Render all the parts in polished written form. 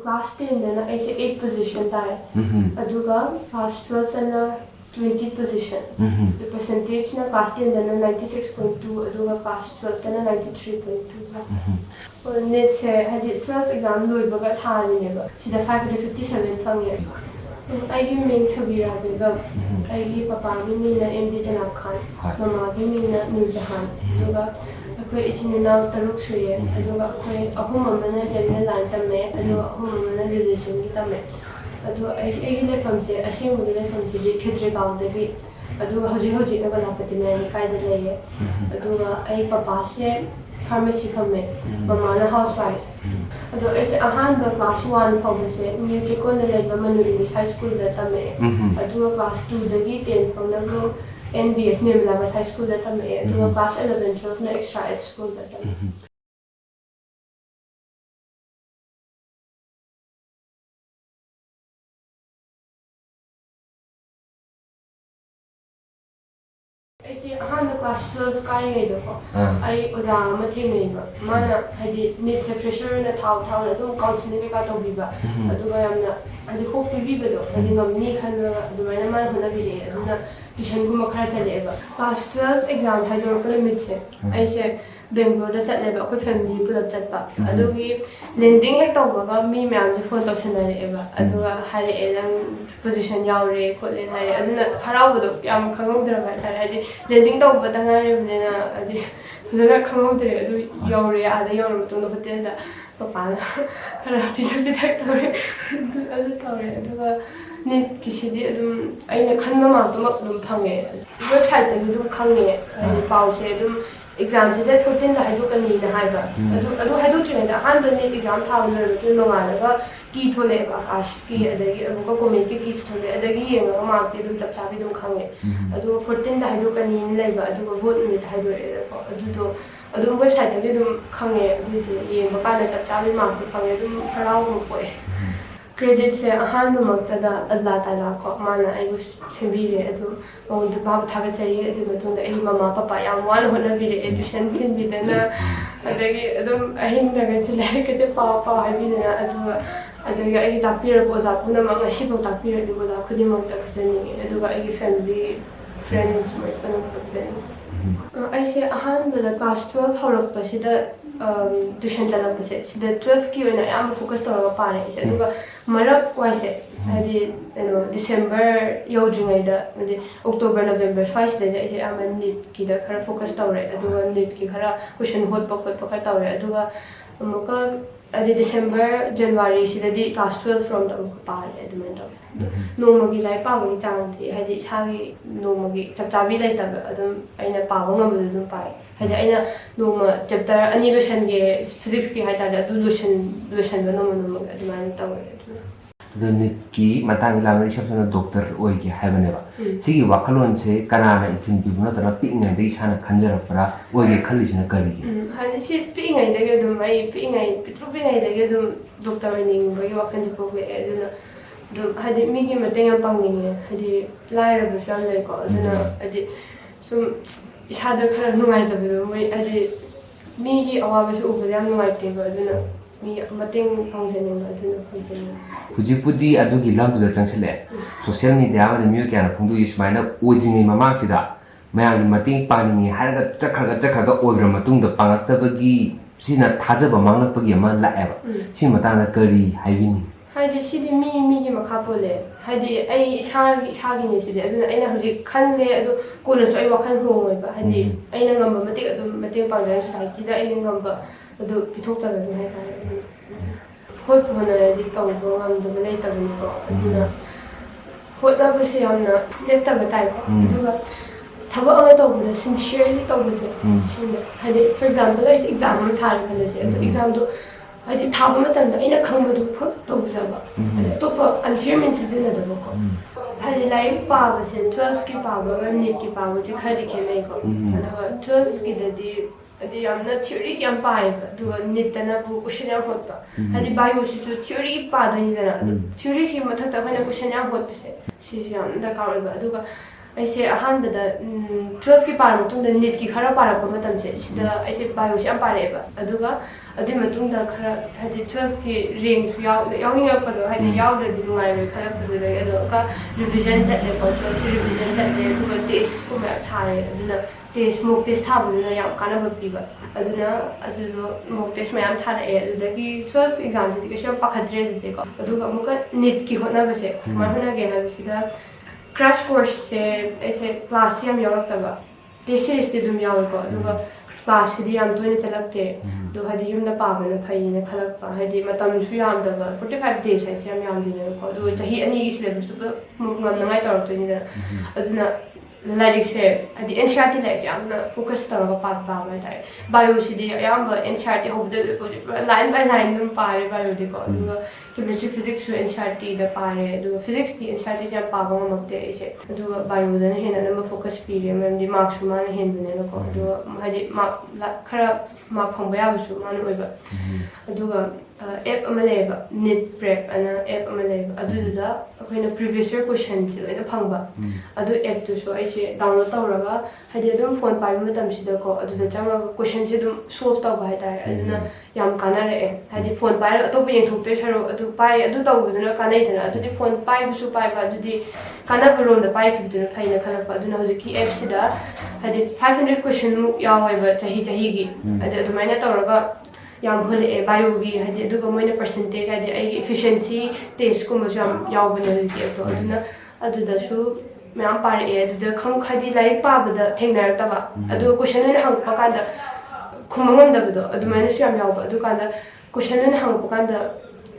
class 10 dana aise 8 position tare aduga class 12 dana 20 position the percentage na class 10 dana 96.2 aduga class 12 dana 93.2 NEET se hadi 12 exam loibaga thani neba sida 557 phange aigi ming Sabirah Begum aigi papa gi ming na MD Janab Khan mama gi ming na Nur Jahan aduga akoi ichinina taruk suye aduga akoi ahum amana general line tamme aduga ahum amana relation gi tamme adu aigi lefam se asing gi lefam se ji khedre gaon de gi aduga hoji hoji na gala patina ni kai de leye aduga ai papa se pharmacy khamme mama na housewife adu aise ahan ba class 1 fawse se new tikon na leba manu English high school da tamme aduga class 2 dagi 10 from na go NBS Nirmala High School da tamme aduga class 11 12 na extra ed school da tamme aise ahan class 12 kai ngai do ko ai oza ma thengei ba mana hadi NEET se pressure na thau na dum counseling ka to biba aduga yamna hadi hope biba do hadi ngamni khanna adumaina man hona bile aduna tuition guma khara chale ba class 12 exam haidor ko limit se aise Bangalore da chatle ba akoi family pulap chatpa adugi landing hek tawbaga mi myam je phone tawsanare ba aduga hare elang position yaure khole hare aduna harawdo yam khangawdra ba hare landing tawba tangare bnena adi fazana khangawdre adu yaure ada yaure mutunda hotel da papa khara pisa tawre adu tawre aduga NEET kisidi adum aina khanma ma dum phange website da dum khange adi pause adum exam se date 14 da haidu kani na haiba adu haidu trine da han da NEET exam thaw na tu no ma ga ki thole ba kash ki adagi abu ko comment ki thole adagi yenga mark te dum chap chabi dum khange adu 14 da haidu kani laiba adu ko vote minute haidu ko adu do adu website da dum khange adu yenga ka na chap chabi mark te khange dum haraw mo poe credit se ahan ma makta da Allah taala ko mana ai bus sembire adu on the bab thaga chari adu matung da ai mama papa yam wan hona bire education tin bi dana adagi adum ahin da ga chilai ka je pa hai bi dana adu adagi ai tapir ko za kuna ma ngasi bo tapir adu za khudi makta phasani adu ga ai family friends mai kana phasani ai se ahan da class 12 horok pa sida tuition chala pase sida 12 ki oina am focus tawra pare se aduga marak waise hadi December yodringai da hadi October November twice da ise am NEET ki da khara focus tawre aduga NEET ki khara question hot pa ka tawre aduga amuka adi December January sida di class 12 from da pare adumenta nomagi lai pa gi chang di hadi chagi nomagi chapchabi lai ta adum aina pa ngam dum pai hadi aina noma chapter ani lotion ge physics ki haita da lotion ga noma adumana tawre the NEET ki matang lang ri sabna doctor oi ki haibane ba sigi wakalon se kanana ithin bi buna tara pi ngai dei sana khanjara para oi ge khalli sina kari gi hani si pi ngai da ge dum ai pi ngai pitru pi ngai da ge dum doctor ning ba ge wakhan ji ko ge aduna dum hadi mi gi mateng am pang ning hadi laira ba fyam lai ko aduna hadi sum isada khara nungai jabe moi hadi mi gi awa ba su uba yam nungai te ba aduna mi mateng pangsen ning aduna pangsen hujipudi adugi lamdu changchale social media ma mi kya na phungdu ismaina oidingi mamang sida mayang mating paningi haraga chakhaga oigra matung da pangaktabagi sina thajaba manglakpagi ama laeba si matana kari haibini haidi sidi mi gi makha pole haidi ai isagi ni sidi aduna aina hoji khanle adu kola so ai wakhan hongoi ba haidi aina ngamba matik adu mating pangjang society da aina ngamba adu pithok ta ni hai ta hot hona di tong bo ngam da malai ta ni ko aduna hot na basi amna lepta batai ko aduga thaba ama to bu sincerely to bu se haidi for example is exam ma thar khana se adu exam do hadi thaba matam da ina khangba du phak to bu ba to pa unfairment season da ba ko hadi lai pa ba se 12 ki pa ba ga NEET ki pa ba se khadi ke nei ko adaga 12 ki da di adi amna theory si am pa ba du NEET na bu question am hot ba hadi bio si tu theory pa da ni da theory si ma thak ta na question am hot se si am da ka ba du ga ꯑꯩꯁꯦ ꯑꯍꯥꯟꯕꯗ 12ꯀꯤ ꯄꯥꯔ ꯃꯇꯨꯡꯗ ꯅꯤꯠꯀꯤ ꯈꯔ ꯄꯥꯔꯛꯄ ꯃꯇꯝꯁꯦ ꯁꯤꯗ ꯑꯩꯁꯦ ꯕꯥꯏꯑꯣꯁꯦ ꯌꯥꯝ ꯄꯥꯔꯛꯑꯦꯕ ꯑꯗꯨꯒ ꯑꯗꯨꯏ ꯃꯇꯨꯡꯗ ꯈꯔ ꯍꯥꯏꯗꯤ 12ꯀꯤ ꯔꯦꯡꯁꯨ ꯌꯥꯎꯅꯤꯡꯉꯛꯄꯗꯣ ꯍꯥꯏꯗꯤ ꯌꯥꯎꯗ꯭ꯔꯗꯤ ꯅꯨꯡꯉꯥꯏꯔꯣꯏ ꯈꯜꯂꯛꯄꯗꯨꯗꯒꯤ ꯑꯗꯨꯒ ꯔꯤꯚꯤꯖꯟ ꯆꯠꯂꯦꯀꯣ 12ꯀꯤ ꯔꯤꯚꯤꯖꯟ ꯆꯠꯂꯦ ꯑꯗꯨꯒ ꯇꯦꯁꯀꯨꯝꯕ ꯌꯥꯝ ꯊꯥꯔꯦ ꯑꯗꯨꯅ ꯃꯣꯛ ꯇꯦꯁ ꯊꯥꯕꯗꯨꯅ ꯌꯥꯝ ꯀꯥꯟꯅꯕ ꯄꯤꯕ ꯑꯗꯨꯅ ꯑꯗꯨꯗꯣ ꯃꯣꯛ ꯇꯦꯁ ꯃꯌꯥꯝ ꯊꯥꯔꯛꯑꯦ ꯑꯗꯨꯗꯒꯤ 12 ꯑꯦꯛꯖꯥꯝꯁꯤꯗꯤ ꯀꯩꯁꯨ ꯌꯥꯝ ꯄꯥꯈꯠꯇ꯭ꯔꯦ ꯑꯗꯨꯗꯤꯀꯣ ꯑꯗꯨꯒ ꯑꯃꯨꯛꯀ ꯅꯤꯠꯀꯤ ꯍꯣꯠꯅꯕꯁꯦ ꯀꯃꯥꯏꯅ ꯍꯣꯠꯅꯒꯦ ꯍꯥꯏꯕꯁꯤꯗ ꯀ꯭ꯔꯥꯁ ꯀꯣꯔꯁꯁꯦ ꯑꯩꯁꯦ ꯀ꯭ꯂꯥꯁꯁꯦ ꯌꯥꯝ ꯌꯥꯎꯔꯛꯇꯕ ꯇꯦꯁ ꯁꯤꯔꯤꯁꯇꯤ ꯑꯗꯨꯝ ꯌꯥꯎꯋꯦꯀꯣ ꯑꯗꯨꯒ ꯀ꯭ꯂꯥꯁꯁꯤꯗꯤ ꯌꯥꯝ ꯇꯣꯏꯅ ꯆꯠꯂꯛꯇꯦ ꯑꯗꯣ ꯍꯥꯏꯗꯤ ꯌꯨꯝꯗ ꯄꯥꯕꯅ ꯐꯩꯅ ꯈꯜꯂꯛꯄ ꯍꯥꯏꯗꯤ ꯃꯇꯝꯁꯨ ꯌꯥꯝꯗꯕ 45 days ꯍꯥꯏꯁꯦ ꯌꯥꯝ ꯌꯥꯝꯗꯦꯅꯀꯣ ꯑꯗꯨꯒ ꯆꯍꯤ 2ꯒꯤ ꯁꯤꯂꯦꯕꯁꯇꯨ ꯄꯨꯂꯞ ꯉꯝꯅꯉꯥꯏ ꯇꯧꯔꯛꯇꯣꯏꯅꯤꯗꯅ ꯑꯗꯨꯅ ꯂꯥꯏꯔꯤꯛꯁꯦ ꯍꯥꯏꯗꯤ NCERT ꯂꯥꯏꯔꯤꯛꯁꯦ ꯌꯥꯝꯅ ꯐꯣꯀꯁ ꯇꯧꯔꯒ ꯄꯥꯕ ꯍꯥꯏꯇꯥꯔꯦ ꯕꯥꯏꯑꯣꯁꯤꯗꯤ ꯑꯌꯥꯝꯕ NCERT ꯍꯧꯕꯗ ꯂꯥꯏꯟ ꯕꯥꯏ ꯂꯥꯏꯟ ꯑꯗꯨꯝ ꯄꯥꯔꯦ ꯕꯥꯏꯑꯣꯗꯤꯀꯣ ꯑꯗꯨꯒ ꯀꯦꯃꯤꯁꯇ꯭ꯔꯤ ꯐꯤꯖꯤꯛꯁꯁꯨ NCERTꯗ ꯄꯥꯔꯦ ꯑꯗꯨꯒ ꯐꯤꯖꯤꯛꯁꯇꯤ NCERTꯁꯦ ꯌꯥꯝ ꯄꯥꯕ ꯉꯝꯃꯛꯇꯦ ꯑꯩꯁꯦ ꯑꯗꯨꯒ ꯕꯥꯏꯑꯣꯗꯅ ꯍꯦꯟꯅ ꯑꯅꯝꯕ ꯐꯣꯀꯁ ꯄꯤꯔꯦ ꯃꯔꯝꯗꯤ ꯃꯥर्क्ꯁꯨ ꯃꯥꯅ ꯍꯦꯟꯕꯅꯤꯅꯀꯣ ꯑꯗꯨꯒ ꯍꯥꯏꯗꯤ ꯈꯔ ꯃꯥर्ꯛ ꯐꯪꯕ ꯌꯥꯕꯁꯨ ꯃꯥꯅ ꯑꯣꯏꯕ ꯑꯗꯨꯒ ꯑꯦꯞ ꯑꯃ ꯂꯩꯌꯦꯕ ꯅꯤꯠ ꯄ꯭ꯔꯦꯞ ꯑꯅ ꯑꯦꯞ ꯑꯃ ꯂꯩꯌꯦꯕ ꯑꯗꯨꯗꯨꯗ ꯑꯩꯈꯣꯏꯅ ꯄ꯭ꯔꯤꯚꯤꯌꯁ ꯏꯌꯔ ꯀꯣꯏꯁꯟꯁꯦ ꯂꯣꯏꯅ ꯐꯪꯕ ꯑꯗꯨ ꯑꯦꯞꯇꯨꯁꯨ ꯑꯩꯁꯦ ꯗꯥꯎꯟꯂꯣꯗ ꯇꯧꯔꯒ ꯍꯥꯏꯗꯤ ꯑꯗꯨꯝ ꯐꯣꯟ ꯄꯥꯏꯕ ꯃꯇꯝꯁꯤꯗꯀꯣ ꯑꯗꯨꯗ ꯆꯪꯉꯒ ꯀꯣꯏꯁꯟꯁꯦ ꯑꯗꯨꯝ ꯁꯣꯜቭ ꯇꯧꯕ ꯍꯥꯏꯇꯥꯔꯦ ꯑꯗꯨꯅ ꯌꯥꯝ ꯀꯥꯟꯅꯔꯛꯑꯦ ꯍꯥꯏꯗꯤ ꯐꯣꯟ ꯄꯥꯏꯔꯒ ꯑꯇꯣꯞꯄ ꯌꯦꯡꯊꯣꯛꯇꯣꯏ ꯁꯔꯨꯛ ꯑꯗꯨ ꯇꯧꯕꯗꯨꯅ ꯀꯥꯟꯅꯩꯗꯅ ꯑꯗꯨꯗꯤ ꯐꯣꯟ ꯄꯥꯏꯕꯁꯨ ꯄꯥꯏꯕ ꯑꯗꯨꯗꯤ ꯀꯥꯟꯅꯕꯔꯣꯝꯗ ꯄꯥꯏꯈꯤꯕꯗꯨꯅ ꯐꯩꯅ ꯈꯜꯂꯛꯄ ꯑꯗꯨꯅ ꯍꯧꯖꯤꯛꯀꯤ ꯑꯦꯞꯁꯤꯗ ꯍꯥꯏꯗꯤ 500 ꯀꯣꯏꯁꯟꯃꯨꯛ ꯌꯥꯎꯋꯦꯕ ꯆꯍꯤꯒꯤ ꯍꯥꯏꯗꯤ ꯑꯗꯨꯃꯥꯏꯅ ꯇꯧꯔꯒ ꯌꯥꯝ ꯍꯣꯜꯂꯛꯑꯦ ꯕꯥꯏꯑꯣꯒꯤ ꯍꯥꯏꯗꯤ ꯑꯗꯨꯒ ꯃꯣꯏꯅ ꯄꯔꯁꯦꯟꯇꯦꯖ ꯍꯥꯏꯗꯤ ꯑꯩꯒꯤ ꯏꯐꯤꯁꯤꯌꯦꯟꯁꯤ ꯇꯦꯁꯀꯨꯝꯕꯁꯨ ꯌꯥꯝ ꯌꯥꯎꯕꯅꯦ ꯍꯧꯖꯤꯛꯀꯤ ꯑꯦꯞꯇꯣ ꯑꯗꯨꯅ ꯑꯗꯨꯗꯁꯨ ꯃꯌꯥꯝ ꯄꯥꯔꯛꯑꯦ ꯑꯗꯨꯗ ꯍꯥꯏꯗꯤ ꯂꯥꯏꯔꯤꯛ ꯄꯥꯕꯗ ꯊꯦꯡꯅꯔꯛꯇꯕ ꯑꯗꯨꯒ ꯀꯣꯏꯁꯟ ꯑꯣꯏꯅ ꯍꯪꯉꯛꯄ ꯀꯥꯟꯗ ꯈꯨꯝꯕ ꯉꯝꯗꯕꯗꯣ ꯑꯗꯨꯃꯥꯏꯅꯁꯨ ꯌꯥꯝ ꯌꯥꯎꯕ ꯑꯗꯨꯀꯥꯟꯗ ꯀꯣꯏꯁꯟ ꯑꯣꯏꯅ ꯍꯪꯉꯛꯄ ꯀꯥꯟꯗ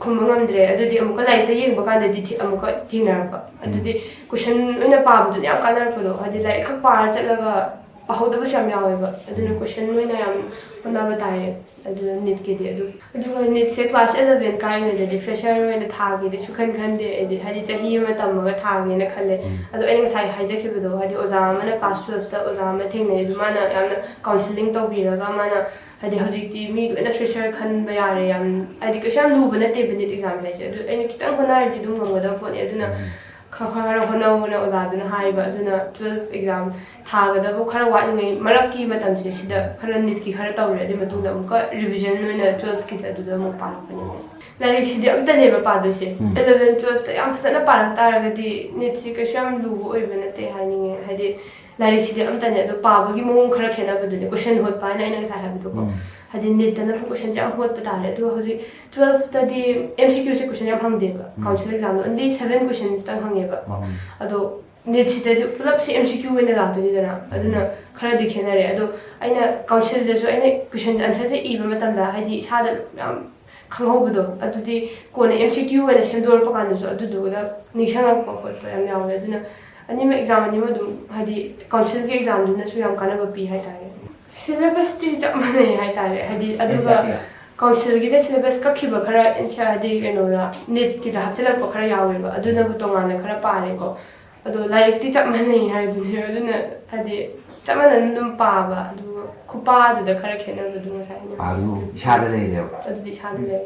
ꯈꯨꯝꯕ ꯉꯝꯗ꯭ꯔꯦ ꯑꯗꯨꯗꯤ ꯑꯃꯨꯛꯀ ꯂꯥꯏꯔꯤꯛꯇ ꯌꯦꯡꯕ ꯀꯥꯟꯗꯗꯤ ꯑꯃꯨꯛꯀ ꯊꯦꯡꯅꯔꯛꯄ ꯑꯗꯨꯗꯤ ꯀꯣꯏꯁꯟ ꯑꯣꯏꯅ ꯄꯥꯕꯗꯨꯅ ꯌꯥꯝ ꯀꯥꯟꯅꯔꯛꯄꯗꯣ ꯍꯥꯏꯗꯤ ꯂꯥꯏꯔꯤꯛ ꯈꯛ ꯄꯥꯔ ꯆꯠꯂꯒ ꯄꯥꯍꯧꯗꯕꯁꯨ ꯌꯥꯝ ꯌꯥꯎꯋꯦꯕ ꯑꯗꯨꯅ ꯀꯣꯏꯁꯟ ꯑꯣꯏꯅ ꯌꯥꯝ ꯍꯣꯠꯅꯕ ꯇꯥꯏꯌꯦ ꯑꯗꯨꯅ ꯅꯤꯠꯀꯤꯗꯤ ꯑꯗꯨꯒ ꯅꯤꯠꯁꯦ ꯀ꯭ꯂꯥꯁ 11 ꯀꯥꯔꯤꯉꯩꯗꯗꯤ ꯐ꯭ꯔꯦꯁꯔ ꯑꯣꯏꯅ ꯊꯥꯒꯦꯗꯤ ꯁꯨꯡꯈꯟ ꯈꯟꯗꯦ ꯑꯩꯗꯤ ꯍꯥꯏꯗꯤ ꯆꯍꯤ ꯑꯃ ꯇꯝꯃꯒ ꯊꯥꯒꯦꯅ ꯈꯜꯂꯦ ꯑꯗꯣ ꯑꯩꯅ ꯉꯁꯥꯏ ꯍꯥꯏꯖꯈꯤꯕꯗꯣ ꯍꯥꯏꯗꯤ ꯑꯣꯖꯥ ꯑꯃꯅ ꯀ꯭ꯂꯥꯁ 12ꯇ ꯑꯣꯖꯥ ꯑꯃ ꯊꯦꯡꯅꯩ ꯑꯗꯨ ꯃꯥꯅ ꯌꯥꯝꯅ ꯀꯥꯎꯟꯁꯤꯂꯤꯡ ꯇꯧꯕꯤꯔꯒ ꯃꯥꯅ ꯍꯥꯏꯗꯤ ꯍꯧꯖꯤꯛꯇꯤ ꯃꯤ ꯂꯣꯏꯅ ꯐ꯭ꯔꯦꯁꯔ ꯈꯟꯕ ꯌꯥꯔꯦ ꯌꯥꯝ ꯍꯥꯏꯗꯤ ꯀꯩꯁꯨ ꯌꯥꯝ ꯂꯨꯕ ꯅꯠꯇꯦꯕ ꯅꯤꯠ ꯑꯦꯛꯖꯥꯝ ꯍꯥꯏꯁꯦ ꯑꯗꯨ ꯑꯩꯅ ꯈꯤꯇꯪ ꯍꯣꯠꯅꯔꯗꯤ ꯑꯗꯨꯝ ꯉꯝꯒꯗꯕ ꯄꯣꯠꯅꯤ ꯑꯗꯨꯅ खरा होनाउना ओजादुना हाइबा अदुना 12 एग्जाम थागदबो खरा वाटलिङै मरक्की मतमसे सिदा खरा नीट की खरा तौरे अदि मतुंदा अमुका रिविजन ओइना 12 की अदुदा मु पारकपनि लाइक सिदि अम्तनेबा पादोसे 11 12 याम फसना पारक तारगदि नीट सि कैसु याम लुबो ओइबा नते हानिङे हाइदि लाइक सिदि अम्तने अदु पाबगी मौं खरा खेनाबदुने क्वेश्चन होत पाइना आइना सा हाबिदुको हाइदि नीट तना क्वेश्चन जाम होत पतारे अदु हजि 12 स्टडी एमसीक्यू से क्वेश्चन याम हंगदेबा काउंसिल एग्जाम ओनली 7 क्वेश्चंस तंग हंगेबा अदो नीट सिदि पुलप से एमसीक्यू ओइना लादोनिदना अदुना खरा दिखेनारे अदो आइना काउंसिल दसु आइना क्वेश्चन आंसर से इबा मतमदा हाइदि सादा याम खंगहोबदो अदुदि कोने एमसीक्यू ओइना सेमदोरपा कानदसु अदुदुगदा निसंगपा खotpa याम यावले अदुना अनिमा एग्जाम अनिमा दुम हाइदि काउंसिल के एग्जाम दुनसु याम कानबा पि हाइतारे सिलेबस ति जमने हाइतारे हाइदि अदुगा काउंसिल की सिलेबस कखिबा खरा एनसीआर हाइदि केनोरा नीट की हापचलप खरा यावेबा अदुनबु तोंगाना खरा पारेको अदो लाइक ति जमने हाइदुने अदुना हाइदि जमना दुम पाबा अदु खुपादुदा खरा खेनबदु साइना पाबु इसादा लेरेबा अदुदि इसादा ले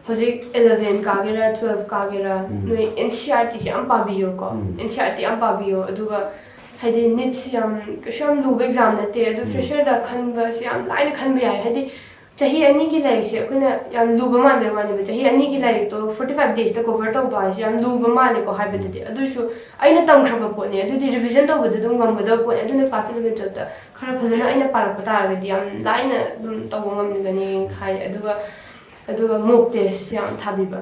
हजिक 11 कागेरा 12 कागेरा नोइ एनसीआरटी से याम पाबियो को एनसीआरटी याम पाबियो अदुगा हाइदि नीट से याम कशम लुब एग्जाम नते अदु फ्रेशर दा खनबा से याम लाइन खनबा याय हाइदि चाही अनी की लाइक से अखुना याम लुब माने माने चाही अनी की लाइक तो 45 डेज तक कवर तौबा से याम लुब माने को हाइबदि अदुसु आइना तंखरबा पोने अदुदि रिविजन तौबदु दुम गमगदब पोने अदुना क्लास 11 12 ता खरा फजना आइना पारक तारगदि याम लाइन दुम तौबो गमनिगनि खाइ अदुगा मॉक टेस्ट याम थाबिबा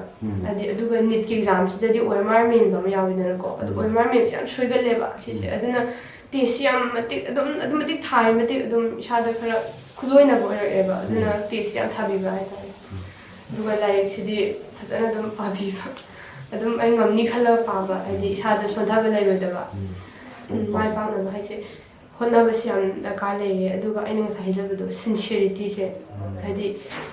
अदि अदुगा नीट की एग्जाम सिदि ओएमआर मेन बम याविदन को अदु ओएमआर मेन याम सोइगलेबा सिसे अदुना टेस्ट याम मति अदुम मति थाइ मति अदुम इसादा खरा खुलोइना बोइरेबा अदुना टेस्ट याम थाबिबा हाइतारे अदुगा लाइक सिदि फजना दुम पाबिबा अदुम आइ ngमनि खला पाबा हाइदि इसादा सोधाबा लैरोदबा माइ पानबा हाइसे होनाबस याम दरकार लेरे अदुगा आइना ngसा हाइजबदो सिंसियरिटी से हाइदि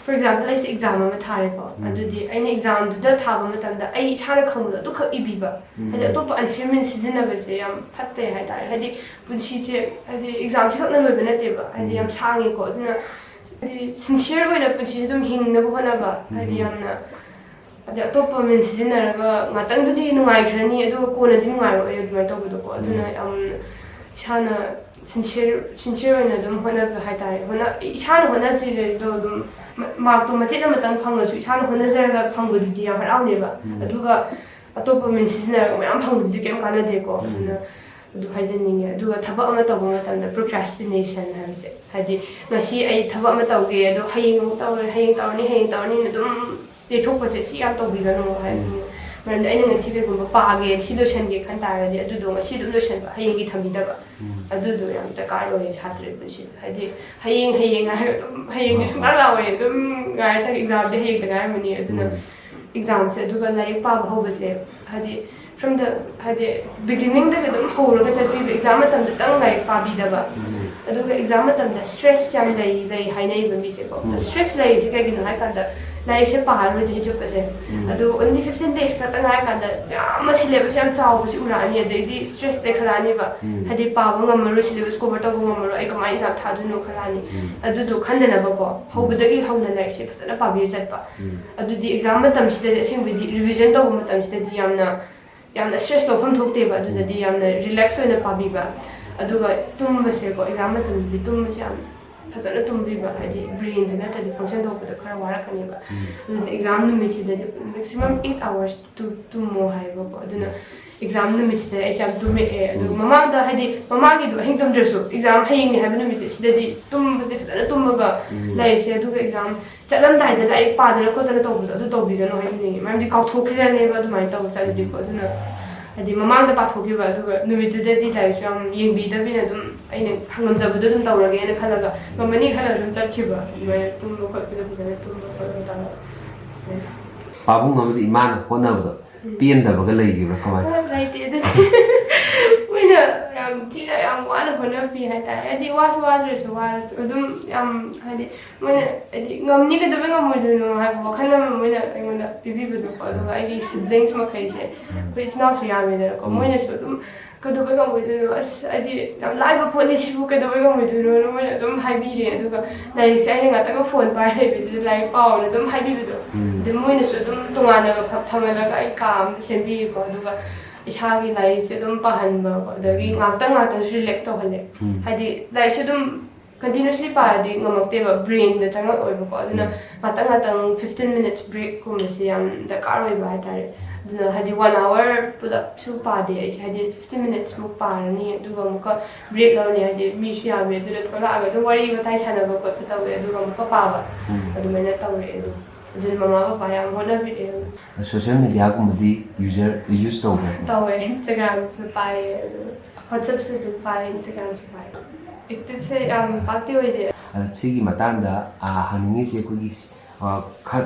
फॉर एग्जांपल आइसे एग्जाम अमा थारेको अदुदि आइना एग्जाम दुदा थाबा मतमदा आइ इसारा खंबदो अदु खक इबिबा हाइदि अतोप अनफेमिन सिजनबसे याम फत्ते हाइतारे हाइदि पुंसी से हाइदि एग्जाम से खकना लोइबा नतेबा हाइदि याम सांगेको अदुना हाइदि सिंसियर ओइना पुंसी दुम हिंगनबो होनाबा हाइदि यामना ꯑꯗꯩ ꯑꯇꯣꯞꯄ ꯃꯤꯟ ꯁꯤꯖꯤꯟꯅꯔꯒ ꯉꯥꯛꯇꯪꯗꯨꯗꯤ ꯅꯨꯡꯉꯥꯏꯈ꯭ꯔꯅꯤ ꯑꯗꯨꯒ ꯀꯣꯟꯅꯗꯤ ꯅꯨꯡꯉꯥꯏꯔꯣꯏ ꯑꯗꯨꯃꯥꯏꯅ ꯇꯧꯕꯗꯣꯀꯣ ꯑꯗꯨꯅ ꯌꯥꯝ ꯏꯁꯥꯅ sincere ꯑꯣꯏꯅ ꯑꯗꯨꯝ ꯍꯣꯠꯅꯕ ꯍꯥꯏꯇꯥꯔꯦ ꯏꯁꯥꯅ ꯍꯣꯠꯅꯖꯔꯤꯗꯣ ꯑꯗꯨꯝ ꯃꯥꯔꯛꯇꯣ ꯃꯆꯦꯠ ꯑꯃꯇꯪ ꯐꯪꯉꯁꯨ ꯏꯁꯥꯅ ꯍꯣꯠꯅꯖꯔꯒ ꯐꯪꯕꯗꯨꯗꯤ ꯌꯥꯝ ꯍꯔꯥꯎꯅꯦꯕ ꯑꯗꯨꯒ ꯑꯇꯣꯞꯄ ꯃꯤꯟ ꯁꯤꯖꯤꯟꯅꯔꯒ ꯃꯌꯥꯝ ꯐꯪꯕꯗꯨꯗꯤ ꯀꯩꯝ ꯀꯥꯟꯅꯗꯦꯀꯣ ꯑꯗꯨꯅ ꯑꯗꯨ ꯍꯥꯏꯖꯅꯤꯡꯉꯦ ꯑꯗꯨꯒ ꯊꯕꯛ ꯑꯃ ꯇꯧꯕ ꯃꯇꯝꯗ procrastination ꯍꯥꯏꯕꯁꯦ ꯍꯥꯏꯗꯤ ꯉꯁꯤ ꯑꯩ ꯊꯕꯛ ꯑꯃ ꯇꯧꯒꯦ ꯑꯗꯣ ꯍꯌꯦꯡ ꯑꯃꯨꯛ ꯇꯧꯔꯦ ꯍꯌꯦꯡ ꯇꯧꯔꯅꯤ ꯑꯗꯨꯝ ꯌꯩꯊꯣꯛꯄꯁꯦ ꯁꯤ ꯌꯥꯝ ꯇꯧꯕꯤꯒꯅꯨ ꯍꯥꯏꯕꯅꯤ ꯃꯔꯝꯗꯤ ꯑꯩꯅ ꯉꯁꯤ ꯀꯩꯒꯨꯝꯕ ꯄꯥꯒꯦ ꯁꯤ ꯂꯣꯏꯁꯟꯒꯦ ꯈꯟ ꯇꯥꯔꯒꯗꯤ ꯑꯗꯨꯗꯣ ꯉꯁꯤ ꯑꯗꯨꯝ ꯂꯣꯏꯁꯟꯕ ꯍꯌꯦꯡꯒꯤ ꯊꯝꯕꯤꯗꯕ ꯑꯗꯨꯗꯣ ꯌꯥꯝ ꯗꯔꯀꯥꯔ ꯑꯣꯏꯌꯦ ꯁꯥꯇ꯭ꯔꯒꯤ ꯄꯨꯟꯁꯤꯗ ꯍꯥꯏꯗꯤ ꯍꯌꯦꯡ ꯍꯥꯏꯔꯒ ꯑꯗꯨꯝ ꯍꯌꯦꯡꯗꯤ ꯁꯨꯡꯂꯥꯛ ꯂꯥꯛꯑꯣꯏ ꯑꯗꯨꯝ ꯉꯥꯏꯔ ꯆꯠ ꯑꯦꯛꯖꯥꯝꯗꯤ ꯍꯌꯦꯡꯗ ꯉꯥꯏꯔꯝꯃꯅꯤ ꯑꯗꯨꯅ ꯑꯦꯛꯖꯥꯝꯁꯦ ꯑꯗꯨꯒ ꯂꯥꯏꯔꯤꯛ ꯄꯥꯕ ꯍꯧꯕꯁꯦ ꯍꯥꯏꯗꯤ from the ꯍꯥꯏꯗꯤ ꯕꯤꯒꯤꯅꯤꯡꯗꯒꯤ ꯑꯗꯨꯝ ꯍꯧꯔꯒ ꯆꯠꯄꯤꯕ ꯑꯦꯛꯖꯥꯝ ꯃꯇꯝꯗꯇꯪ ꯂꯥꯏꯔꯤꯛ ꯄꯥꯕꯤꯗꯕ ꯑꯗꯨꯒ ꯑꯦꯛꯖꯥꯝ ꯃꯇꯝꯗ ꯁ꯭ꯇ꯭ꯔꯦꯁ ꯌꯥꯝ ꯂꯩ ꯍꯥꯏꯅꯩꯕ ꯃꯤꯁꯦꯀꯣ ꯁ꯭ꯇ꯭ꯔꯦꯁ ꯂꯩꯔꯤꯁꯦ ꯀꯩꯒꯤꯅꯣ ꯍꯥꯏ ꯀꯥꯟꯗ ꯂꯥꯏꯔꯤꯛꯁꯦ ꯄꯥꯔꯔꯣꯏ ꯆꯍꯤ ꯆꯨꯞꯄꯁꯦ ꯑꯗꯣ only 15 days ꯈꯛꯇꯪ ꯍꯥꯏ ꯀꯥꯟꯗ ꯌꯥꯝꯅ ꯁꯤꯂꯦꯕꯁ ꯌꯥꯝ ꯆꯥꯎꯕꯁꯤ ꯎꯔꯛꯑꯅꯤ ꯑꯗꯩꯗꯤ ꯁ꯭ꯇ꯭ꯔꯦꯁ ꯂꯩꯈꯠꯂꯛꯑꯅꯤꯕ ꯍꯥꯏꯗꯤ ꯄꯥꯕ ꯉꯝꯃꯔꯣꯏ ꯁꯤꯂꯦꯕꯁ ꯀꯣꯚꯔ ꯇꯧꯕ ꯉꯝꯃꯔꯣꯏ ꯑꯩ ꯀꯃꯥꯏꯅ ꯑꯦꯛꯖꯥꯝ ꯊꯥꯗꯣꯏꯅꯣ ꯈꯜꯂꯛꯑꯅꯤ ꯑꯗꯨꯗꯣ ꯈꯟꯗꯅꯕꯀꯣ ꯍꯧꯕꯗꯒꯤ ꯍꯧꯅ ꯂꯥꯏꯔꯤꯛꯁꯦ ꯐꯖꯅ ꯄꯥꯕꯤꯔ ꯆꯠꯄ ꯑꯗꯨꯗꯤ ꯑꯦꯛꯖꯥꯝ ꯃꯇꯝꯁꯤꯗꯗꯤ ꯑꯁꯦꯡꯕꯗꯤ ꯔꯤꯚꯤꯖꯟ ꯇꯧꯕ ꯃꯇꯝꯁꯤꯗꯗꯤ ꯌꯥꯝꯅ ꯁ꯭ꯇ꯭ꯔꯦꯁ ꯂꯧꯐꯝ ꯊꯣꯛꯇꯦꯕ ꯑꯗꯨꯗꯗꯤ ꯌꯥꯝꯅ ꯔꯤꯂꯦꯛꯁ ꯑꯣꯏꯅ ꯄꯥꯕꯤꯕ ꯑꯗꯨꯒ ꯇꯨꯝꯕꯁꯦꯀꯣ ꯑꯦꯛꯖꯥꯝ ꯃꯇꯝꯗꯗꯤ ꯇꯨꯝꯕꯁꯦ ꯌꯥꯝ ꯐꯖꯅ ꯇꯨꯝꯕꯤꯕ ꯍꯥꯏꯗꯤ ꯕ꯭ꯔꯦꯟꯁꯦ ꯅꯠꯇ꯭ꯔꯗꯤ ꯐꯪꯁꯟ ꯇꯧꯕꯗ ꯈꯔ ꯋꯥꯔꯛꯀꯅꯦꯕ ꯑꯗꯨꯅ ꯑꯦꯛꯖꯥꯝ ꯅꯨꯃꯤꯠꯁꯤꯗꯗꯤ ꯃꯦꯛꯁꯤꯃꯝ 8 hours ꯇꯨꯝꯃꯣ ꯍꯥꯏꯕꯀꯣ ꯑꯗꯨꯅ ꯑꯦꯛꯖꯥꯝ ꯅꯨꯃꯤꯠꯁꯤꯗ ꯑꯩꯁꯦ ꯌꯥꯝ ꯇꯨꯝꯃꯛꯑꯦ ꯑꯗꯨꯒ ꯃꯃꯥꯡꯗ ꯍꯥꯏꯗꯤ ꯃꯃꯥꯡꯒꯤꯗꯣ ꯑꯍꯤꯡ ꯇꯨꯝꯗ꯭ꯔꯁꯨ ꯑꯦꯛꯖꯥꯝ ꯍꯌꯦꯡꯅꯤ ꯍꯥꯏꯕ ꯅꯨꯃꯤꯠꯁꯦ ꯁꯤꯗꯗꯤ ꯇꯨꯝꯕꯁꯦ ꯐꯖꯅ ꯇꯨꯝꯃꯒ ꯂꯩꯔꯤꯁꯦ ꯑꯗꯨꯒ ꯑꯦꯛꯖꯥꯝ ꯆꯠꯂꯝꯗꯥꯏꯗ ꯂꯥꯏꯔꯤꯛ ꯄꯥꯗꯅ ꯈꯣꯠꯇꯅ ꯇꯧꯕꯗꯣ ꯑꯗꯨ ꯇꯧꯕꯤꯒꯅꯨ ꯍꯥꯏꯅꯤꯡꯉꯦ ꯃꯔꯝꯗꯤ ꯀꯥꯎꯊꯣꯛꯈꯤꯔꯅꯦꯕ ꯑꯗꯨꯃꯥꯏꯅ ꯇꯧꯕ ꯆꯠꯂꯗꯤꯀꯣ ꯑꯗꯨꯅ ꯍꯥꯏꯗꯤ ꯃꯃꯥꯡꯗ ꯄꯥꯊꯣꯛꯈꯤꯕ ꯑꯗꯨꯒ ꯅꯨꯃꯤꯠꯇꯨꯗꯗꯤ ꯂꯥꯏꯔꯤꯛꯁꯨ ꯌꯥꯝ ꯌꯦꯡꯕꯤꯗꯕꯤꯅ ꯑꯗꯨꯝ ꯑꯩꯅ ꯉꯝꯖꯕꯗꯣ ꯑꯗꯨꯝ ꯇꯧꯔꯒꯦꯅ ꯈꯜꯂꯒ ꯉꯝꯃꯅꯤ ꯈꯜꯂꯒ ꯑꯗꯨꯝ ꯆꯠꯈꯤꯕ ꯑꯗꯨꯃꯥꯏꯅ ꯇꯨꯝꯕ ꯈꯣꯠꯄꯗ ꯐꯖꯅ ꯇꯨꯝꯕ ꯈꯣꯠꯄ ꯇꯧꯔꯒ ꯄꯥꯕꯨꯡ ꯑꯃꯗꯤ ꯏꯃꯥꯅ ꯍꯣꯠꯅꯕꯗꯣ ꯄꯦꯟꯗꯕꯒ ꯂꯩꯈꯤꯕ꯭ꯔꯥ ꯀꯃꯥꯏꯅ ꯂꯩꯇꯦ ꯑꯗꯨꯗꯤ ꯃꯣꯏꯅ ꯌꯥꯝ ꯊꯤꯅ ꯌꯥꯝ ꯋꯥꯅ ꯍꯣꯠꯅꯕꯤ ꯍꯥꯏꯇꯥꯔꯦ ꯍꯥꯏꯗꯤ ꯋꯥꯔꯁꯨ ꯑꯗꯨꯝ ꯌꯥꯝ ꯍꯥꯏꯗꯤ ꯃꯣꯏꯅ ꯍꯥꯏꯗꯤ ꯉꯝꯅꯤ ꯀꯩꯗꯧꯕꯩ ꯉꯝꯃꯣꯏꯗꯣꯏꯅꯣ ꯍꯥꯏꯕ ꯋꯥꯈꯜ ꯑꯃ ꯃꯣꯏꯅ ꯑꯩꯉꯣꯟꯗ ꯄꯤꯕꯤꯕꯗꯣꯀꯣ ꯑꯗꯨꯒ ꯑꯩꯒꯤ ꯁꯤꯕ꯭ꯂꯤꯡꯁ ꯃꯈꯩꯁꯦ ꯑꯩꯈꯣꯏ ꯏꯆꯤꯜ ꯏꯅꯥꯎꯁꯨ ꯌꯥꯝꯃꯦꯗꯅꯀꯣ ꯃꯣꯏꯅꯁꯨ ꯑꯗꯨꯝ ꯀꯩꯗꯧꯕꯩ ꯉꯝꯃꯣꯏꯗꯣꯏꯅꯣ ꯑꯁ ꯍꯥꯏꯗꯤ ꯌꯥꯝ ꯂꯥꯏꯕ ꯄꯣꯠꯅꯤ ꯁꯤꯕꯨ ꯀꯩꯗꯧꯕꯩ ꯉꯝꯃꯣꯏꯗꯣꯏꯅꯣ ꯃꯣꯏꯅ ꯑꯗꯨꯝ ꯍꯥꯏꯕꯤꯔꯦ ꯑꯗꯨꯒ ꯂꯥꯏꯔꯤꯛꯁꯦ ꯑꯩꯅ ꯉꯥꯛꯇꯪꯒ ꯐꯣꯟ ꯄꯥꯏꯔ ꯂꯩꯕꯁꯤꯗ ꯂꯥꯏꯔꯤꯛ ꯄꯥꯎꯅ ꯑꯗꯨꯝ ꯍꯥꯏꯕꯤꯕꯗꯣ ꯑꯗꯩ ꯃꯣꯏꯅꯁꯨ ꯑꯗꯨꯝ ꯇꯣꯉꯥꯟꯅꯒ ꯊꯝꯍꯜꯂꯒ ꯑꯩ ꯀꯥ ꯑꯃ ꯁꯦꯝꯕꯤꯌꯦꯀꯣ ꯑꯗꯨꯒ ꯏꯁꯥꯒꯤ ꯂꯥꯏꯔꯤꯛꯁꯦ ꯑꯗꯨꯝ ꯄꯥꯍꯟꯕꯀꯣ ꯑꯗꯒꯤ ꯉꯥꯛꯇꯪꯁꯨ ꯔꯤꯂꯦꯛꯁ ꯇꯧꯍꯜꯂꯦ ꯍꯥꯏꯗꯤ ꯂꯥꯏꯔꯤꯛꯁꯦ ꯑꯗꯨꯝ continuously ꯄꯥꯔꯗꯤ ꯉꯝꯃꯛꯇꯦꯕ ꯕ꯭ꯔꯦꯟꯗ ꯆꯪꯉꯛꯑꯣꯏꯕꯀꯣ ꯑꯗꯨꯅ ꯉꯥꯛꯇꯪ 15 minutes break ꯀꯨꯝꯕꯁꯦ ꯌꯥꯝ ꯗꯔꯀꯥꯔ ꯑꯣꯏꯕ ꯍꯥꯏꯇꯥꯔꯦ ꯑꯗꯨꯅ ꯍꯥꯏꯗꯤ 1 hour ꯄꯨꯂꯞꯁꯨ ꯄꯥꯗꯦ ꯑꯩꯁꯦ ꯍꯥꯏꯗꯤ 15 minutes ꯃꯨꯛ ꯄꯥꯔꯅꯤ ꯑꯗꯨꯒ ꯑꯃꯨꯛꯀ break ꯂꯧꯔꯅꯤ ꯍꯥꯏꯗꯤ ꯃꯤꯁꯨ ꯌꯥꯝꯃꯦ ꯑꯗꯨꯅ ꯊꯣꯛꯂꯛꯑꯒ ꯑꯗꯨꯝ ꯋꯥꯔꯤ ꯋꯥꯇꯥꯏ ꯁꯥꯟꯅꯕ ꯈꯣꯠꯄ ꯇꯧꯋꯦ ꯑꯗꯨꯒ ꯑꯃꯨꯛꯀ ꯄꯥꯕ ꯑꯗꯨꯃꯥꯏꯅ ꯇꯧꯔꯦ ꯑꯗꯨꯅ ꯃꯃꯥ ꯕꯕꯥ ꯌꯥꯝ ꯍꯣꯠꯅꯕꯤꯔꯛꯑꯦ ꯁꯣꯁꯤꯌꯦꯜ ꯃꯤꯗꯤꯌꯥꯒꯨꯝꯕꯗꯤ ꯌꯨꯖ ꯇꯧꯕ꯭ꯔꯥ ꯇꯧꯋꯦ ꯏꯟꯁꯇꯥꯒ꯭ꯔꯥꯝꯁꯨ ꯄꯥꯏꯌꯦ WhatsAppꯁꯨ ꯑꯗꯨꯝ ꯄꯥꯏꯌꯦ ꯏꯟꯁꯇꯥꯒ꯭ꯔꯥꯝꯁꯨ ꯄꯥꯏꯌꯦ ꯑꯦꯛꯇꯤꯚꯁꯦ ꯌꯥꯝ ꯄꯥꯛꯇꯤ ꯑꯣꯏꯗꯦ ꯁꯤꯒꯤ ꯃꯇꯥꯡꯗ ꯍꯪꯅꯤꯡꯉꯤꯁꯦ ꯑꯩꯈꯣꯏꯒꯤ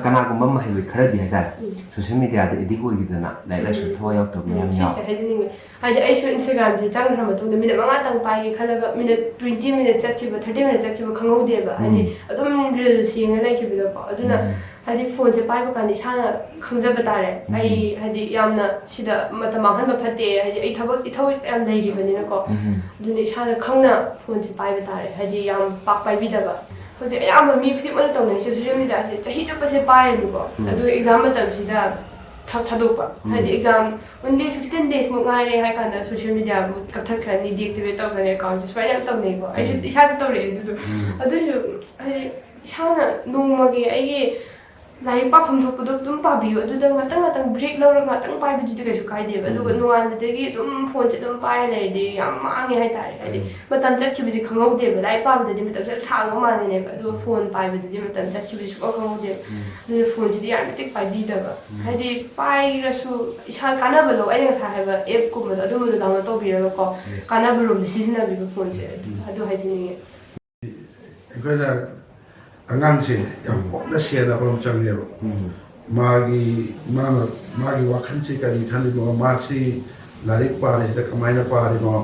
ꯀꯅꯥꯒꯨꯝꯕ ꯃꯍꯩꯔꯣꯏ ꯈꯔꯗꯤ ꯍꯥꯏꯇꯥꯔꯦ ꯁꯣꯁꯤꯌꯦꯜ ꯃꯤꯗꯤꯌꯥꯗ ꯑꯦꯗꯤꯛ ꯑꯣꯏꯈꯤꯗꯅ ꯂꯥꯏꯔꯤꯛ ꯂꯥꯏꯁꯨ ꯊꯋꯥꯏ ꯌꯥꯎꯗꯕ ꯃꯌꯥꯝ ꯌꯥꯎꯋꯦ ꯁꯤꯁꯦ ꯍꯥꯏꯖꯅꯤꯡꯉꯦ ꯍꯥꯏꯗꯤ ꯑꯩꯁꯨ ꯏꯟꯁꯇꯥꯒ꯭ꯔꯥꯝꯁꯦ ꯆꯪꯈ꯭ꯔ ꯃꯇꯨꯡꯗ ꯃꯤꯅꯠ 5ꯇꯪ ꯄꯥꯏꯒꯦ ꯈꯜꯂꯒ ꯃꯤꯅꯠ 20 minutes ꯆꯠꯈꯤꯕ 30 minutes ꯆꯠꯈꯤꯕ ꯈꯪꯍꯧꯗꯦꯕ ꯍꯥꯏꯗꯤ ꯑꯗꯨꯝ ꯔꯤꯜꯁ ꯌꯦꯡꯉ ꯂꯩꯈꯤꯕꯗꯣꯀꯣ ꯑꯗꯨꯅ ꯍꯥꯏꯗꯤ ꯐꯣꯟꯁꯦ ꯄꯥꯏꯕ ꯀꯥꯟꯗ ꯏꯁꯥꯅ ꯈꯪꯖꯕ ꯇꯥꯔꯦ ꯑꯩ ꯍꯥꯏꯗꯤ ꯌꯥꯝꯅ ꯁꯤꯗ ꯃꯇꯝ ꯃꯥꯡꯍꯟꯕ ꯐꯠꯇꯦ ꯍꯥꯏꯗꯤ ꯑꯩ ꯏꯊꯧ ꯌꯥꯝ ꯂꯩꯔꯤꯕꯅꯤꯅꯀꯣ ꯑꯗꯨꯅ ꯏꯁꯥꯅ ꯈꯪꯅ ꯐꯣꯟꯁꯦ ꯄꯥꯏꯕ ꯇꯥꯔꯦ ꯍꯥꯏꯗꯤ ꯌꯥꯝ ꯄꯥꯛ ꯄꯥꯏꯕꯤꯗꯕ ꯍꯧꯖꯤꯛ ꯑꯌꯥꯝꯕ ꯃꯤ ꯈꯨꯗꯤꯡꯃꯛꯅ ꯇꯧꯅꯩꯁꯦ ꯁꯣꯁꯤꯌꯦꯜ ꯃꯤꯗꯤꯌꯥꯁꯦ ꯆꯍꯤ ꯆꯨꯞꯄꯁꯦ ꯄꯥꯏꯔꯅꯤꯀꯣ ꯑꯗꯨꯒ ꯑꯦꯛꯖꯥꯝ ꯃꯇꯝꯁꯤꯗ ꯊꯥꯗꯣꯛꯄ ꯍꯥꯏꯗꯤ ꯑꯦꯛꯖꯥꯝ only 15 days ꯃꯨꯛ ꯉꯥꯏꯔꯦ ꯍꯥꯏ ꯀꯥꯟꯗ ꯁꯣꯁꯤꯌꯦꯜ ꯃꯤꯗꯤꯌꯥꯕꯨ ꯀꯛꯊꯠꯈ꯭ꯔꯅꯤ ꯗꯤꯑꯦꯛꯇꯤꯚꯦꯠ ꯇꯧꯈ꯭ꯔꯅꯤ ꯑꯦꯀꯥꯎꯟꯁꯦ ꯁꯨꯃꯥꯏꯅ ꯌꯥꯝ ꯇꯧꯅꯩꯀꯣ ꯑꯩꯁꯨ ꯏꯁꯥꯁꯨ ꯇꯧꯔꯛꯑꯦ ꯑꯗꯨꯁꯨ ꯍꯥꯏꯗꯤ ꯏꯁꯥꯅ ꯅꯣꯡꯃꯒꯤ ꯑꯩꯒꯤ ꯂꯥꯏꯔꯤꯛ ꯄꯥꯐꯝ ꯊꯣꯛꯄꯗꯣ ꯑꯗꯨꯝ ꯄꯥꯕꯤꯌꯨ ꯑꯗꯨꯗ ꯉꯥꯛꯇꯪ break ꯂꯧꯔꯒꯉꯥꯛꯇꯪ ꯄꯥꯏꯕꯗꯨꯗꯤ ꯀꯩꯁꯨ ꯀꯥꯏꯗꯦꯕ ꯑꯗꯨꯒ ꯅꯣꯡꯉꯥꯟꯕꯗꯒꯤ ꯑꯗꯨꯝ ꯐꯣꯟꯁꯦ ꯑꯗꯨꯝ ꯄꯥꯏꯔ ꯂꯩꯔꯗꯤ ꯌꯥꯝ ꯃꯥꯡꯉꯦ ꯍꯥꯏꯇꯥꯔꯦ ꯍꯥꯏꯗꯤ ꯃꯇꯝ ꯆꯠꯈꯤꯕꯁꯤ ꯈꯪꯍꯧꯗꯦꯕ ꯂꯥꯏꯔꯤꯛ ꯄꯥꯕꯗꯗꯤ ꯃꯇꯝꯁꯦ ꯌꯥꯝ ꯁꯥꯡꯕ ꯃꯥꯟꯒꯅꯦꯕ ꯑꯗꯨꯒ ꯐꯣꯟ ꯄꯥꯏꯕꯗꯗꯤ ꯃꯇꯝ ꯆꯠꯈꯤꯕꯁꯤ ꯁꯨꯡꯈꯪ ꯈꯪꯍꯧꯗꯦꯕ ꯑꯗꯨꯅ ꯐꯣꯟꯁꯤꯗꯤ ꯌꯥꯝ ꯃꯇꯤꯛ ꯄꯥꯏꯕꯤꯗꯕ ꯍꯥꯏꯗꯤ ꯄꯥꯏꯔꯁꯨ ꯏꯁꯥ ꯀꯥꯟꯅꯕ ꯂꯧ ꯑꯩꯅ ꯉꯁꯥꯏ ꯍꯥꯏꯕ ꯑꯦꯞꯀꯨꯝꯕꯗꯣ ꯑꯗꯨꯝꯕꯗꯣ ꯗꯥꯎꯟꯂꯣꯗ ꯇꯧꯕꯤꯔꯒꯀꯣ ꯀꯥꯟꯅꯕꯔꯣꯝꯗ ꯁꯤꯖꯤꯟꯅꯕꯤꯕ ꯐꯣꯟꯁꯦ ꯑꯗꯨ ꯍꯥꯏꯖꯅꯤꯡꯉꯦ ꯑꯩꯈꯣꯏꯅ ꯑꯉꯥꯡꯁꯦ ꯌꯥꯝ ꯀꯨꯞꯅ ꯁꯦꯟꯅꯕ ꯑꯃ ꯆꯪꯉꯦꯕ ꯃꯥꯒꯤ ꯋꯥꯈꯜꯁꯤ ꯀꯔꯤ ꯈꯜꯂꯤꯅꯣ ꯃꯥꯁꯤ ꯂꯥꯏꯔꯤꯛ ꯄꯥꯔꯤꯁꯤꯗ ꯀꯃꯥꯏꯅ ꯄꯥꯔꯤꯅꯣ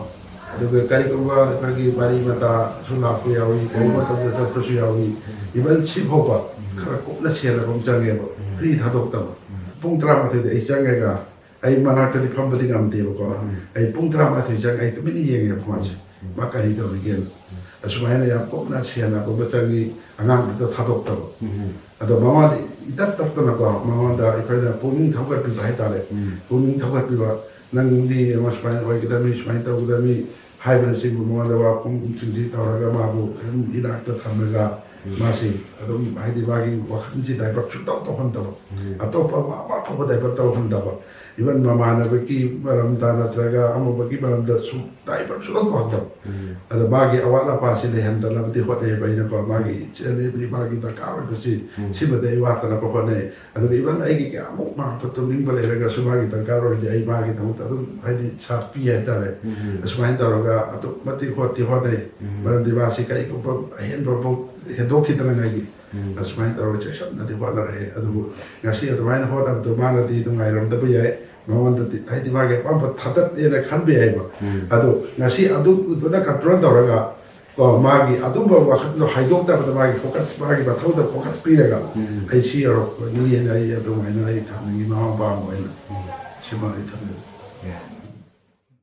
ꯑꯗꯨꯒ ꯀꯔꯤꯒꯨꯝꯕ ꯑꯩꯈꯣꯏꯒꯤ ꯃꯔꯤ ꯃꯇꯥꯁꯨ ꯂꯥꯛꯄ ꯌꯥꯎꯏ ꯀꯔꯤ ꯃꯇꯝꯗ ꯆꯠꯄꯁꯨ ꯌꯥꯎꯏ ꯏꯚꯟ ꯁꯤꯐꯥꯎꯕ ꯈꯔ ꯀꯨꯞꯅ ꯁꯦꯟꯅꯕ ꯑꯃ ꯆꯪꯉꯦꯕ ꯐ꯭ꯔꯤ ꯊꯥꯗꯣꯛꯇꯕ ꯄꯨꯡ 12ꯗ ꯑꯩ ꯆꯪꯉꯒ ꯑꯩ ꯃꯅꯥꯛꯇꯗꯤ ꯐꯝꯕꯗꯤ ꯉꯝꯗꯦꯕꯀꯣ ꯑꯩ ꯄꯨꯡ 12 ꯆꯪꯉ ꯑꯩ ꯇꯨꯃꯤꯟꯅ ꯌꯦꯡꯉꯦꯕ ꯃꯥꯁꯦ ꯃꯥ ꯀꯔꯤ ꯇꯧꯔꯤꯒꯦꯅ ꯑꯁꯨꯃꯥꯏꯅ ꯌꯥꯝ ꯀꯨꯞꯅ ꯁꯦꯟꯅꯕ ꯃꯆꯪꯒꯤ ꯑꯉꯥꯡꯗꯨꯗ ꯊꯥꯗꯣꯛꯇꯕ ꯑꯗꯣ ꯃꯃꯥꯗꯤ ꯏꯇꯠ ꯇꯠꯇꯅꯀꯣ ꯃꯉꯣꯟꯗ ꯑꯩꯈꯣꯏꯅ ꯄꯨꯛꯅꯤꯡ ꯊꯧꯒꯠꯄꯤꯕ ꯍꯥꯏꯇꯥꯔꯦ ꯄꯨꯛꯅꯤꯡ ꯊꯧꯒꯠꯄꯤꯕ ꯅꯪꯗꯤ ꯑꯃ ꯁꯨꯃꯥꯏꯅ ꯑꯣꯏꯒꯗꯕꯅꯤ ꯁꯨꯃꯥꯏꯅ ꯇꯧꯒꯗꯕꯅꯤ ꯍꯥꯏꯕꯅꯆꯤꯡꯕ ꯃꯉꯣꯟꯗ ꯋꯥꯐꯝꯁꯤꯡꯁꯤ ꯇꯧꯔꯒ ꯃꯥꯕꯨ ꯑꯗꯨꯝ ꯏꯅꯥꯛꯇ ꯊꯝꯃꯒ ꯃꯥꯁꯤ ꯑꯗꯨꯝ ꯍꯥꯏꯗꯤ ꯃꯥꯒꯤ ꯋꯥꯈꯜꯁꯤ ꯗꯥꯏꯚꯔꯠ ꯁꯨꯡꯇꯧ ꯇꯧꯍꯟꯗꯕ ꯑꯇꯣꯞꯄ ꯑꯐꯕ ꯗꯥꯏꯚꯔꯠ ꯇꯧꯍꯟꯗꯕ 이번 마마나베기 바람다 나트라가 아무바기 바람다 수 다이버 수도 거다. 아도 마기 아와라 파시네 한다라부터 호텔 바이나고 마기 체네비 마기 다 카르듯이 시바데 와타나 거네. 아도 이번 아이기 아무 마부터 링발에가 수마기 다 카르르디 아이 마기 다무타도 하이디 차피에 따레. 수마인다로가 아도 마티 호티 호네. 바람디 바시 카이 코 헨버보 해도키드나가기. 수마인다로 제샵나디 호라레. 아도 가시 아도 마이나 호다도 마나디 동아이럼도 야에 ꯃꯉꯣꯟꯗꯗꯤ ꯍꯥꯏꯗꯤ ꯃꯥꯒꯤ ꯑꯄꯥꯝꯕ ꯊꯥꯗꯠꯂꯦꯅ ꯈꯟꯕ ꯌꯥꯏꯕ ꯑꯗꯣ ꯉꯁꯤ ꯑꯗꯨꯗꯨꯅ ꯀꯟꯇ꯭ꯔꯣꯜ ꯇꯧꯔꯒ ꯀꯣ ꯃꯥꯒꯤ ꯑꯗꯨꯝꯕ ꯋꯥꯈꯜꯗꯣ ꯍꯥꯏꯗꯣꯛꯇꯕꯗ ꯃꯥꯒꯤ ꯐꯣꯀꯁ ꯃꯥꯒꯤ ꯃꯊꯧꯗ ꯐꯣꯀꯁ ꯄꯤꯔꯒ ꯑꯩ ꯁꯤ ꯌꯧꯔꯛꯄꯅꯤ ꯍꯥꯏꯅ ꯑꯩ ꯑꯗꯨꯃꯥꯏꯅ ꯑꯩ ꯊꯝꯅꯤꯡꯉꯤ ꯃꯃꯥ ꯃꯄꯥ ꯑꯃ ꯑꯣꯏꯅ ꯁꯤꯃ ꯑꯩ ꯊꯝꯖꯩ